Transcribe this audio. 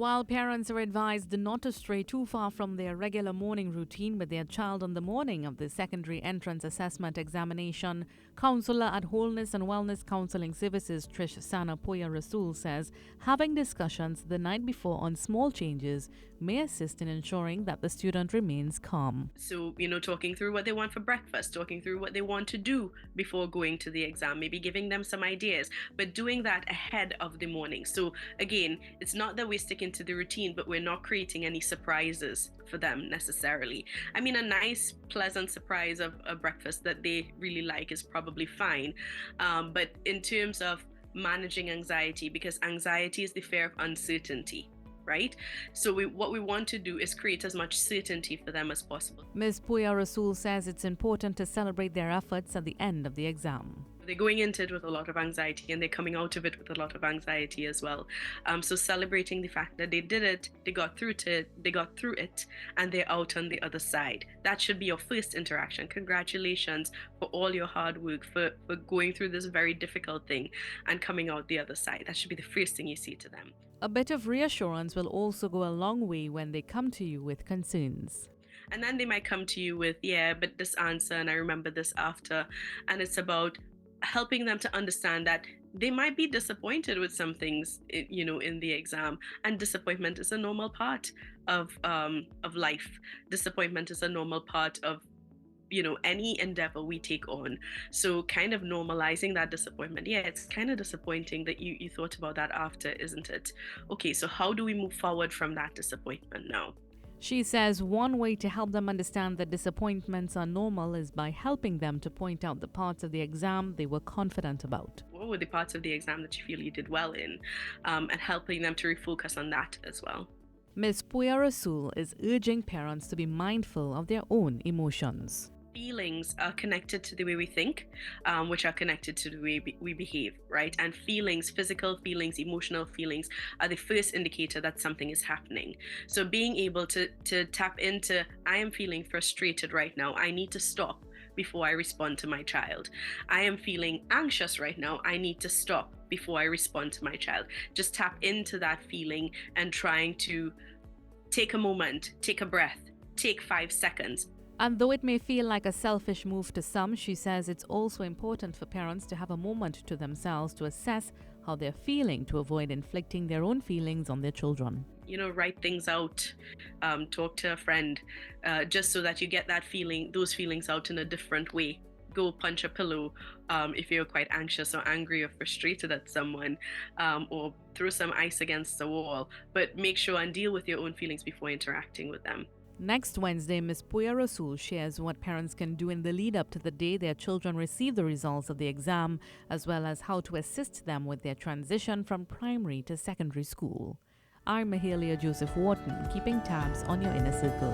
While parents are advised not to stray too far from their regular morning routine with their child on the morning of the secondary entrance assessment examination, Counsellor at Wholeness and Wellness Counselling Services Trishsanna Poyah-Rasul says having discussions the night before on small changes may assist in ensuring that the student remains calm. So, talking through what they want for breakfast, talking through what they want to do before going to the exam, maybe giving them some ideas, but doing that ahead of the morning. So again, it's not that we're sticking to the routine, but we're not creating any surprises for them necessarily. I mean, a nice, pleasant surprise of a breakfast that they really like is probably fine. But in terms of managing anxiety, because anxiety is the fear of uncertainty, right? So what we want to do is create as much certainty for them as possible. Ms. Poyah-Rasul says it's important to celebrate their efforts at the end of the exam. They're going into it with a lot of anxiety and they're coming out of it with a lot of anxiety as well. So celebrating the fact that they did it, they got through it, and they're out on the other side. That should be your first interaction. Congratulations for all your hard work, for going through this very difficult thing and coming out the other side. That should be the first thing you say to them. A bit of reassurance will also go a long way when they come to you with concerns. And then they might come to you with, yeah, but this answer, and I remember this after. And it's about helping them to understand that they might be disappointed with some things, in the exam, and disappointment is a normal part of life. Disappointment is a normal part of any endeavor we take on. So kind of normalizing that disappointment. Yeah, it's kind of disappointing that you thought about that after, isn't it? Okay, so how do we move forward from that disappointment now? She says one way to help them understand that disappointments are normal is by helping them to point out the parts of the exam they were confident about. What were the parts of the exam that you feel you did well in? And helping them to refocus on that as well. Ms. Poyah-Rasul is urging parents to be mindful of their own emotions. Feelings are connected to the way we think, which are connected to the way we behave, right? And feelings, physical feelings, emotional feelings are the first indicator that something is happening. So being able to tap into, I am feeling frustrated right now. I need to stop before I respond to my child. I am feeling anxious right now. I need to stop before I respond to my child. Just tap into that feeling and trying to take a moment, take a breath, take 5 seconds. And though it may feel like a selfish move to some, she says it's also important for parents to have a moment to themselves to assess how they're feeling to avoid inflicting their own feelings on their children. Write things out, talk to a friend, just so that you get those feelings out in a different way. Go punch a pillow if you're quite anxious or angry or frustrated at someone, or throw some ice against the wall. But make sure and deal with your own feelings before interacting with them. Next Wednesday, Ms. Poyah-Rasul shares what parents can do in the lead up to the day their children receive the results of the exam, as well as how to assist them with their transition from primary to secondary school. I'm Mahalia Joseph-Wharton, keeping tabs on your inner circle.